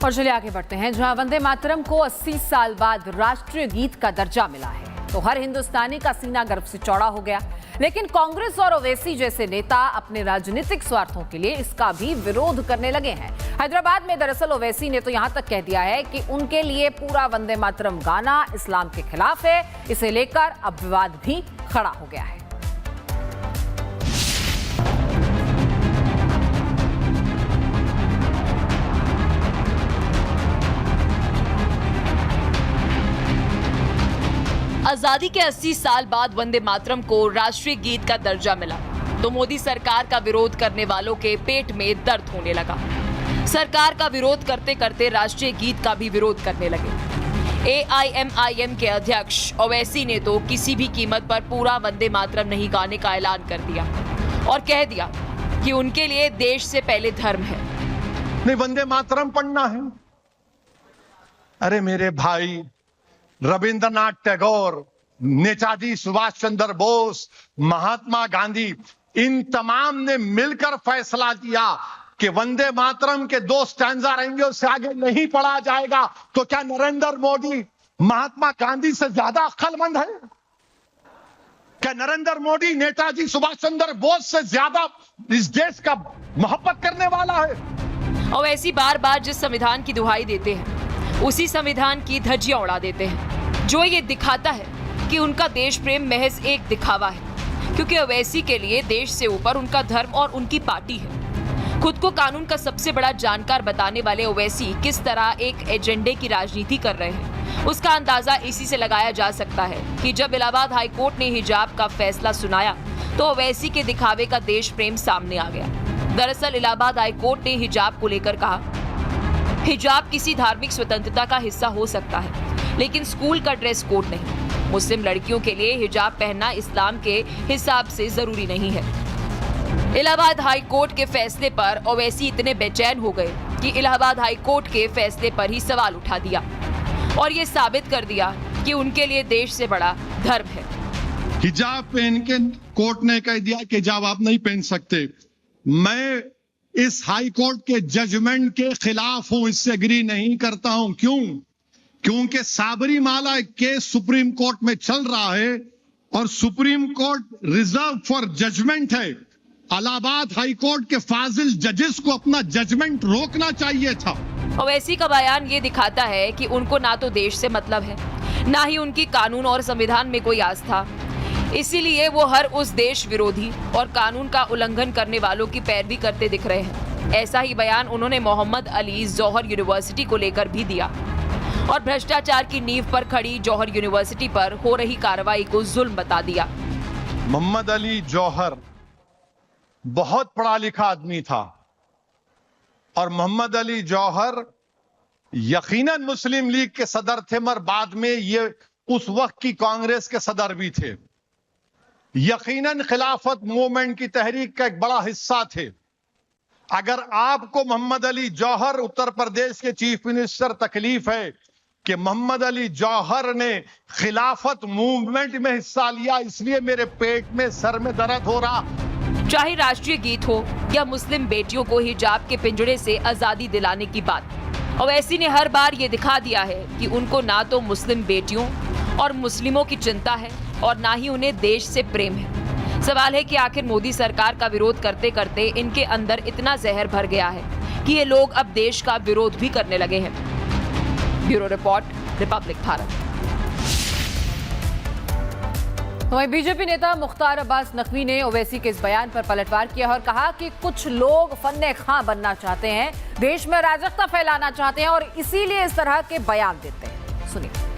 और चलिए आगे बढ़ते हैं, जहां वंदे मातरम को 80 साल बाद राष्ट्रीय गीत का दर्जा मिला है तो हर हिंदुस्तानी का सीना गर्व से चौड़ा हो गया। लेकिन कांग्रेस और ओवैसी जैसे नेता अपने राजनीतिक स्वार्थों के लिए इसका भी विरोध करने लगे हैं। हैदराबाद में दरअसल ओवैसी ने तो यहां तक कह दिया है कि उनके लिए पूरा वंदे मातरम गाना इस्लाम के खिलाफ है। इसे लेकर अब विवाद भी खड़ा हो गया है। आजादी के 80 साल बाद वंदे मातरम को राष्ट्रीय गीत का दर्जा मिला तो मोदी सरकार का विरोध करने वालों के पेट में दर्द होने लगा। सरकार का विरोध करते करते राष्ट्रीय गीत का भी विरोध करने लगे। AIMIM के अध्यक्ष ओवैसी ने तो किसी भी कीमत पर पूरा वंदे मातरम नहीं गाने का ऐलान कर दिया और कह दिया कि उनके लिए देश से पहले धर्म है। नहीं, वंदे मातरम पढ़ना है। अरे मेरे भाई, रविंद्रनाथ टैगोर, नेताजी सुभाष चंद्र बोस, महात्मा गांधी, इन तमाम ने मिलकर फैसला किया कि वंदे मातरम के 2 स्टैंजा रहेंगे, उससे आगे नहीं पढ़ा जाएगा। तो क्या नरेंद्र मोदी महात्मा गांधी से ज्यादा अक्लमंद है? क्या नरेंद्र मोदी नेताजी सुभाष चंद्र बोस से ज्यादा इस देश का मोहब्बत करने वाला है? और ऐसी बार बार जिस संविधान की दुहाई देते हैं उसी संविधान की धज्जियां उड़ा देते हैं, जो ये दिखाता है कि उनका देश प्रेम महज एक दिखावा है, क्योंकि ओवैसी के लिए देश से ऊपर उनका धर्म और उनकी पार्टी है। खुद को कानून का सबसे बड़ा जानकार बताने वाले ओवैसी किस तरह एक एजेंडे की राजनीति कर रहे हैं, उसका अंदाजा इसी से लगाया जा सकता है कि जब इलाहाबाद हाई कोर्ट ने हिजाब का फैसला सुनाया तो ओवैसी के दिखावे का देश प्रेम सामने आ गया। दरअसल इलाहाबाद हाई कोर्ट ने हिजाब को लेकर कहा, हिजाब किसी धार्मिक स्वतंत्रता का हिस्सा हो सकता है, लेकिन स्कूल का ड्रेस कोड नहीं। मुस्लिम लड़कियों के लिए हिजाब पहनना इस्लाम के हिसाब से जरूरी नहीं है। इलाहाबाद हाई कोर्ट के फैसले पर ओवैसी इतने बेचैन हो गए कि इलाहाबाद हाई कोर्ट के फैसले पर ही सवाल उठा दिया और ये साबित कर दिया कि उनके लिए देश से बड़ा धर्म है। हिजाब पहन के कोर्ट ने कह दिया कि हिजाब आप नहीं पहन सकते। मैं इस हाई कोर्ट के जजमेंट के खिलाफ हूं, इससे एग्री नहीं करता हूं। क्यों? क्योंकि साबरीमाला केस सुप्रीम कोर्ट में चल रहा है और supreme court reserve for judgment है। इलाहाबाद हाई कोर्ट के फाजिल जजेस को अपना जजमेंट रोकना चाहिए था। ओवैसी का बयान ये दिखाता है कि उनको ना तो देश से मतलब है, ना ही उनकी कानून और संविधान में कोई आस्था। इसीलिए वो हर उस देश विरोधी और कानून का उल्लंघन करने वालों की पैरवी करते दिख रहे हैं। ऐसा ही बयान उन्होंने मोहम्मद अली जौहर यूनिवर्सिटी को लेकर भी दिया और भ्रष्टाचार की नींव पर खड़ी जौहर यूनिवर्सिटी पर हो रही कार्रवाई को जुल्म बता दिया। मोहम्मद अली जौहर बहुत पढ़ा लिखा आदमी था और मोहम्मद अली जौहर यकीनन मुस्लिम लीग के सदर थे, मगर बाद में ये उस वक्त की कांग्रेस के सदर भी थे। यकीनन खिलाफत मूवमेंट की तहरीक का एक बड़ा हिस्सा थे। अगर आपको मोहम्मद अली जौहर उत्तर प्रदेश के चीफ मिनिस्टर तकलीफ है कि मोहम्मद अली जौहर ने खिलाफत मूवमेंट में हिस्सा लिया, इसलिए मेरे पेट में सर में दर्द हो रहा। चाहे राष्ट्रीय गीत हो या मुस्लिम बेटियों को हिजाब के पिंजड़े से आजादी दिलाने की बात, ओवैसी ने हर बार ये दिखा दिया है कि उनको ना तो मुस्लिम बेटियों और मुस्लिमों की चिंता है और ना ही उन्हें देश से प्रेम है। सवाल है कि आखिर मोदी सरकार का विरोध करते करते इनके अंदर इतना जहर भर गया है कि ये लोग अब देश का विरोध भी करने लगे हैं। Bureau report, Republic Bharat. वहीं बीजेपी नेता मुख्तार अब्बास नकवी ने ओवैसी के इस बयान पर पलटवार किया और कहा कि कुछ लोग फन्ने खां बनना चाहते हैं, देश में अराजकता फैलाना चाहते हैं और इसीलिए इस तरह के बयान देते हैं। सुनिए।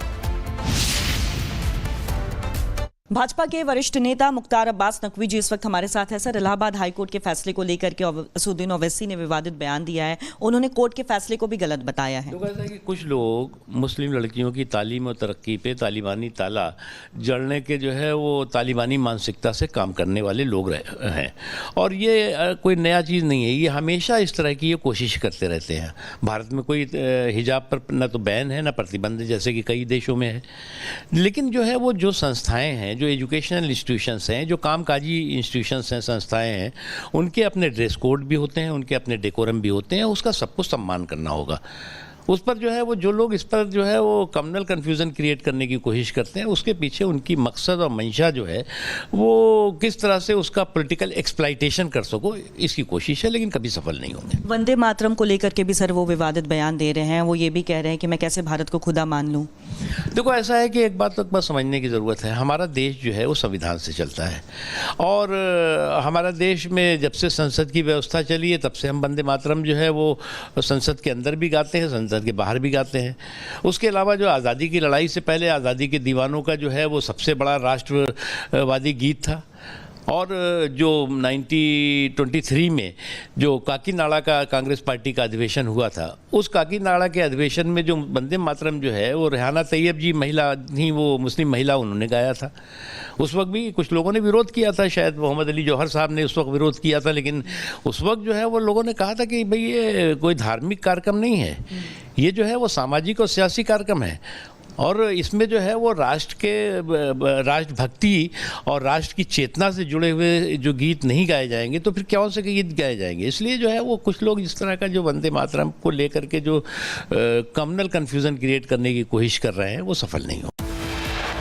भाजपा के वरिष्ठ नेता मुख्तार अब्बास नकवी जी इस वक्त हमारे साथ है। सर, इलाहाबाद हाई कोर्ट के फैसले को लेकर के असदुद्दीन ओवैसी ने विवादित बयान दिया है। उन्होंने कोर्ट के फैसले को भी गलत बताया है। तो कहता है कि कुछ लोग मुस्लिम लड़कियों की तालीम और तरक्की पे तालिबानी ताला जड़ने के जो है वो तालिबानी मानसिकता से काम करने वाले लोग हैं और ये कोई नया चीज़ नहीं है। ये हमेशा इस तरह की ये कोशिश करते रहते हैं। भारत में कोई हिजाब पर न तो बैन है न प्रतिबंध है जैसे कि कई देशों में है, लेकिन जो है वो जो संस्थाएँ हैं, जो एजुकेशनल इंस्टीट्यूशंस हैं, जो कामकाजी इंस्टीट्यूशंस हैं, संस्थाएं हैं, उनके अपने ड्रेस कोड भी होते हैं, उनके अपने डेकोरम भी होते हैं। उसका सबको सम्मान करना होगा। उस पर जो है वो जो लोग इस पर जो है वो कम्युनल कन्फ्यूज़न क्रिएट करने की कोशिश करते हैं, उसके पीछे उनकी मकसद और मंशा जो है वो किस तरह से उसका पॉलिटिकल एक्सप्लाइटेशन कर सको, इसकी कोशिश है, लेकिन कभी सफल नहीं होंगे। वंदे मातरम को लेकर के भी सर वो विवादित बयान दे रहे हैं, वो ये भी कह रहे हैं कि मैं कैसे भारत को खुदा मान लूं। देखो, ऐसा है कि एक बात तो बस समझने की ज़रूरत है, हमारा देश जो है वो संविधान से चलता है, और हमारा देश में जब से संसद की व्यवस्था चली है तब से हम वंदे मातरम जो है वो संसद के अंदर भी गाते हैं, संसद के बाहर भी गाते हैं। उसके अलावा जो आज़ादी की लड़ाई से पहले आज़ादी के दीवानों का जो है वो सबसे बड़ा राष्ट्रवादी गीत था, और जो 1923 में जो काकीनाड़ा का कांग्रेस पार्टी का अधिवेशन हुआ था, उस काकीनाड़ा के अधिवेशन में जो वंदे मातरम जो है वो रेहाना तैयब जी महिला थी, वो मुस्लिम महिला, उन्होंने गाया था। उस वक्त भी कुछ लोगों ने विरोध किया था, शायद मोहम्मद अली जौहर साहब ने उस वक्त विरोध किया था, लेकिन उस वक्त जो है वो लोगों ने कहा था कि भाई ये कोई धार्मिक कार्यक्रम नहीं है, ये जो है वो सामाजिक और सियासी कार्यक्रम है, और इसमें जो है वो राष्ट्रभक्ति और राष्ट्र की चेतना से जुड़े हुए जो गीत नहीं गाए जाएंगे तो फिर कौन से गीत गाए जाएंगे। इसलिए जो है वो कुछ लोग इस तरह का जो वंदे मातरम को लेकर के जो कम्युनल कन्फ्यूज़न क्रिएट करने की कोशिश कर रहे हैं वो सफल नहीं हो।